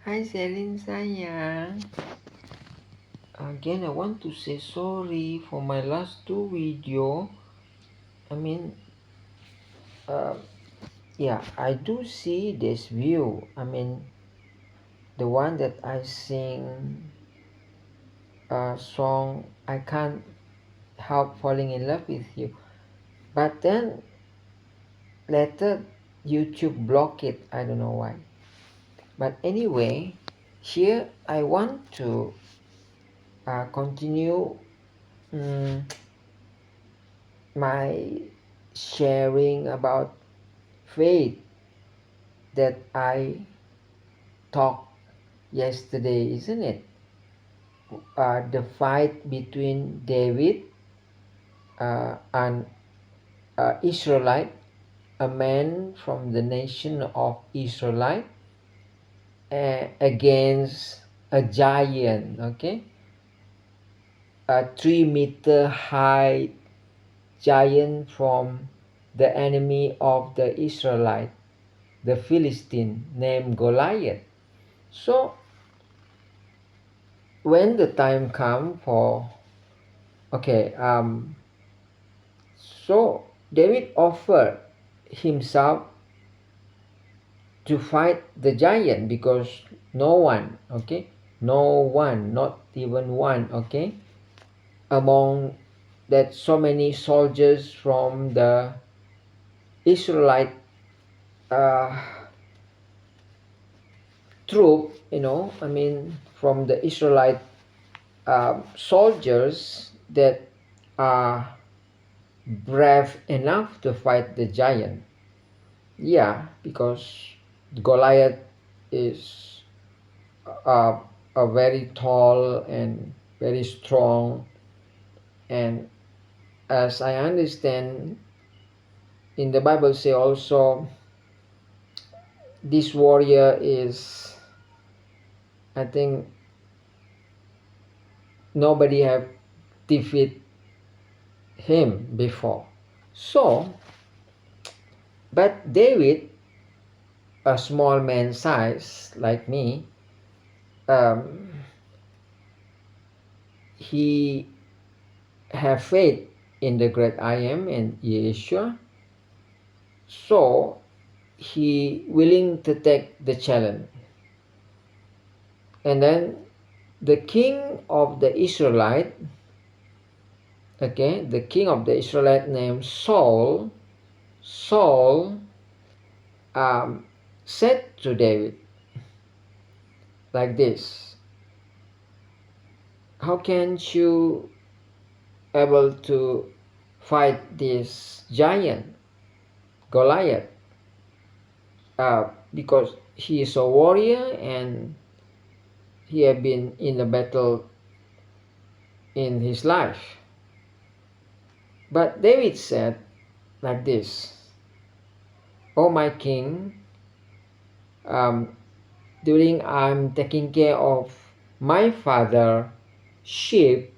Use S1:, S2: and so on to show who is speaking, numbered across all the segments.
S1: Hai Selin sayang. Again, I want to say sorry for my last two video. Yeah, I do see this view. The one that I sing a song, I can't help falling in love with you. But then later YouTube block it. I don't know why. But anyway, here I want to continue my sharing about faith that I talked yesterday, isn't it? The fight between David, an Israelite, a man from the nation of Israelite, against a giant, okay? A 3-meter high giant from the enemy of the Israelite, the Philistine, named Goliath. So when the time come for so David offered himself to fight the giant because no one, not even one, among that so many soldiers from the Israelite uh, troop, from the Israelite soldiers that are brave enough to fight the giant. Yeah, because Goliath is a very tall and very strong, and as I understand in the Bible say also, this warrior is, I think, nobody have defeated him before. So, but David, a small man size like me, he have faith in the great I am and Yeshua, so he willing to take the challenge. And then the king of the Israelite, the king of the Israelite named Saul said to David like this: how can you able to fight this giant Goliath? Because he is a warrior and he had been in a battle in his life. But David said like this: "Oh my king, during I'm taking care of my father sheep,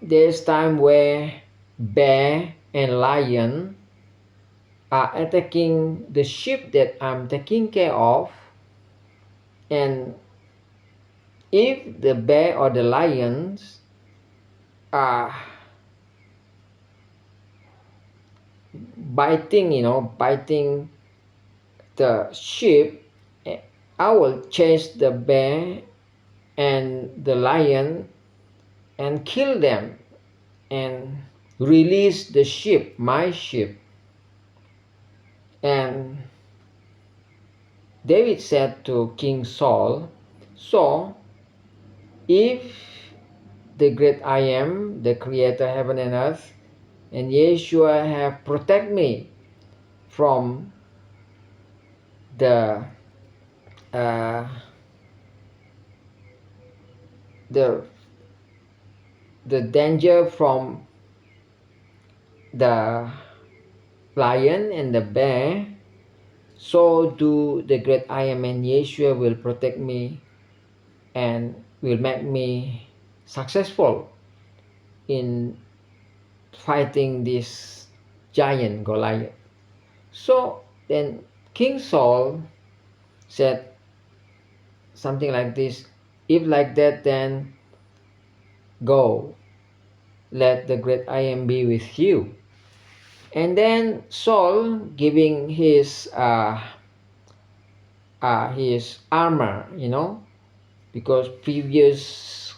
S1: there's time where bear and lion are attacking the sheep that I'm taking care of, and if the bear or the lions are biting the sheep, I will chase the bear and the lion and kill them and release the sheep, my sheep." And David said to King Saul, "So if the great I am, the creator of heaven and earth, and Yeshua have protect me from the danger from the lion and the bear, so do the great I am and Yeshua will protect me and will make me successful in fighting this giant Goliath." So then King Saul said something like this: if like that, then go, let the great I am be with you. And then Saul giving his armor, because previous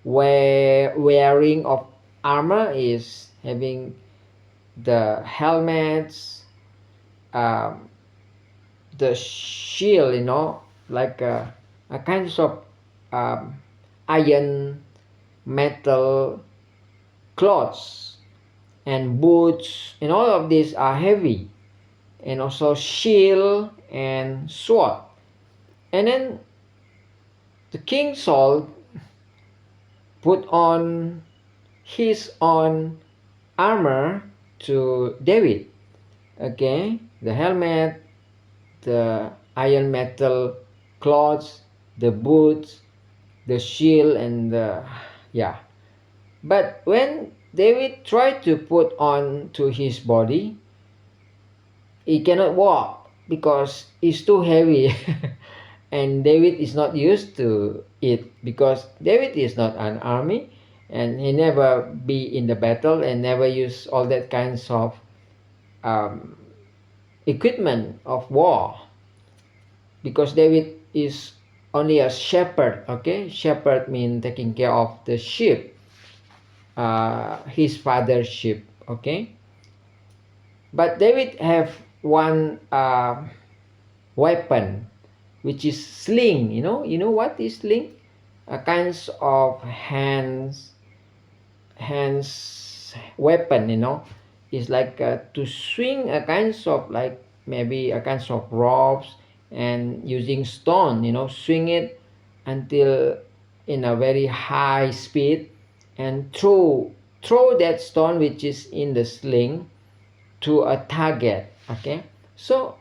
S1: wearing of armor is having the helmets, um, the shield, like a kind of um, iron metal clothes and boots, and all of these are heavy, and also shield and sword. And then the King Saul put on his own armor to David. Okay, the helmet, the iron metal clothes, the boots, the shield, and yeah. But when David tried to put on to his body, he cannot walk because it's too heavy. And David is not used to it because David is not an army, and he never be in the battle and never use all that kinds of um, equipment of war, because David is only a shepherd. Okay, shepherd means taking care of the sheep, his father's sheep. Okay, but David have one weapon, which is sling. You know what is sling? A kinds of hands weapon. It's like to swing a kinds of, like, maybe a kinds of ropes, and using stone, swing it until in a very high speed, and throw that stone which is in the sling to a target. Okay, so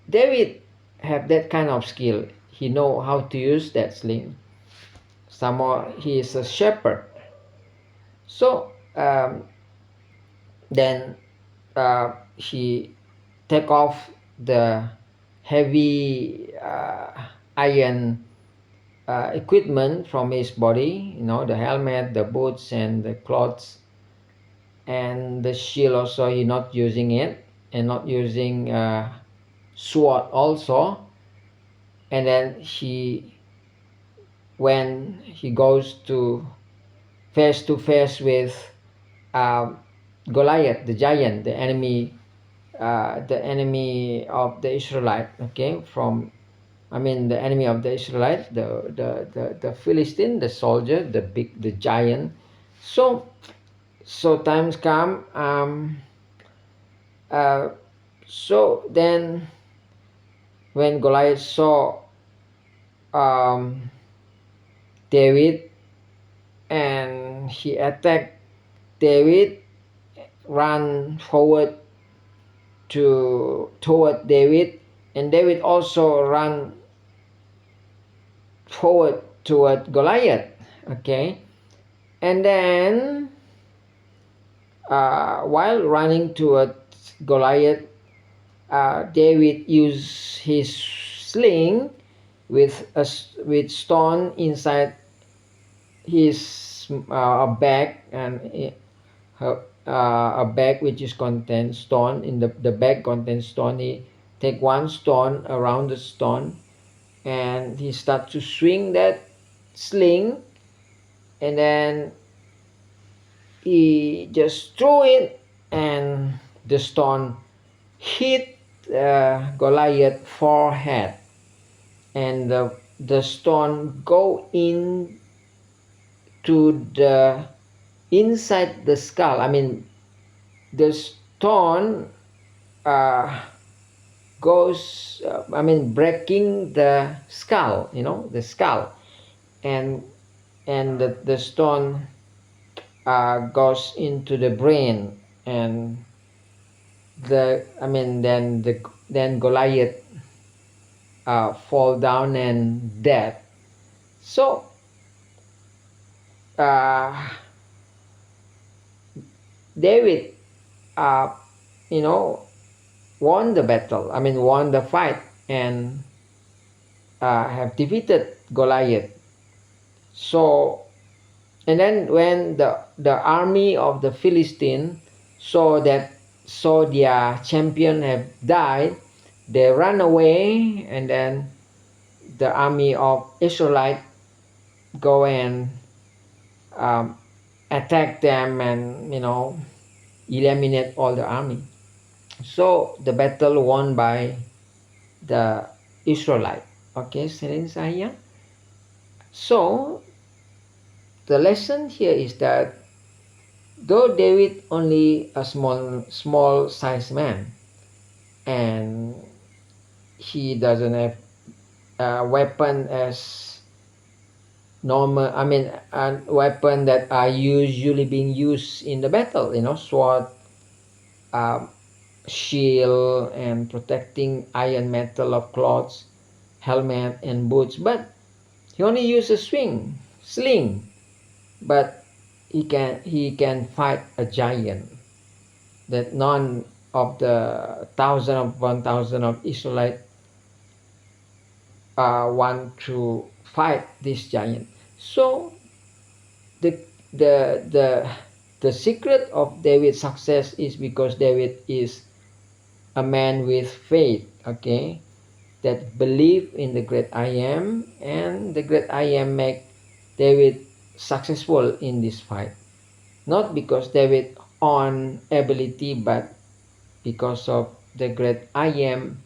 S1: David have that kind of skill. He know how to use that sling. Some more, he is a shepherd. So then he take off the heavy iron equipment from his body, the helmet, the boots, and the clothes, and the shield also. He not using it, and not using sword also. And then when he goes to face with um, Goliath, the giant, the enemy of the Israelite. Okay, the enemy of the Israelite, the Philistine, the soldier, the giant. So times come. Uh, so then, when Goliath saw um, David, and he attacked David, ran forward toward David, and David also ran forward toward Goliath. Okay, and then while running toward Goliath, David used his sling with stone inside his bag, and a bag which is contains stone. In the bag contains stone. He take one stone around the stone, and he start to swing that sling, and then he just threw it, and the stone hit Goliath forehead, and the stone go in to the inside the skull. The stone goes, breaking the skull, the skull, and the stone goes into the brain, and then Goliath fall down and dead. So David, uh, you know won the battle. I mean, won the fight and have defeated Goliath. So, and then when the army of the Philistine saw their champion have died, they ran away, and then the army of Israelite go and um, attack them and eliminate all the army. So the battle won by the Israelite. Okay, Selin sayang. So the lesson here is that though David only a small sized man, and he doesn't have a weapon as normal, I mean a weapon that are usually being used in the battle, sword, um, shield, and protecting iron metal of clothes, helmet, and boots, but he only uses sling, but he can fight a giant that none of the 1,000 of Israelite want to fight this giant. So the the the the secret of David's success is because David is a man with faith, okay, that believe in the great I am, and the great I am make David successful in this fight. Not because David own ability, but because of the great I am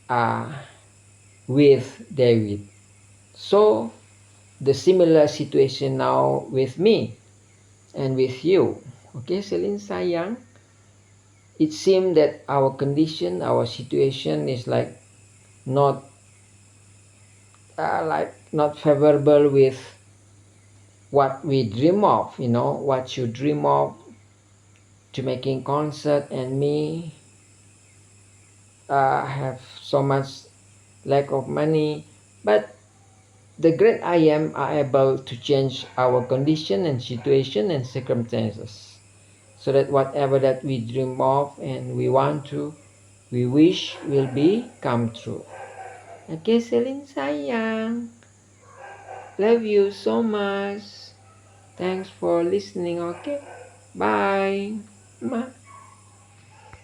S1: uh, with David. So the similar situation now with me and with you. Okay, Celine sayang, it seems that our condition, our situation is not not favorable with what we dream of. What you dream of to making concert, and me have so much lack of money, but the great I am are able to change our condition and situation and circumstances, so that whatever that we dream of and we wish will be come true. Okay, Celine sayang, love you so much. Thanks for listening. Okay, bye.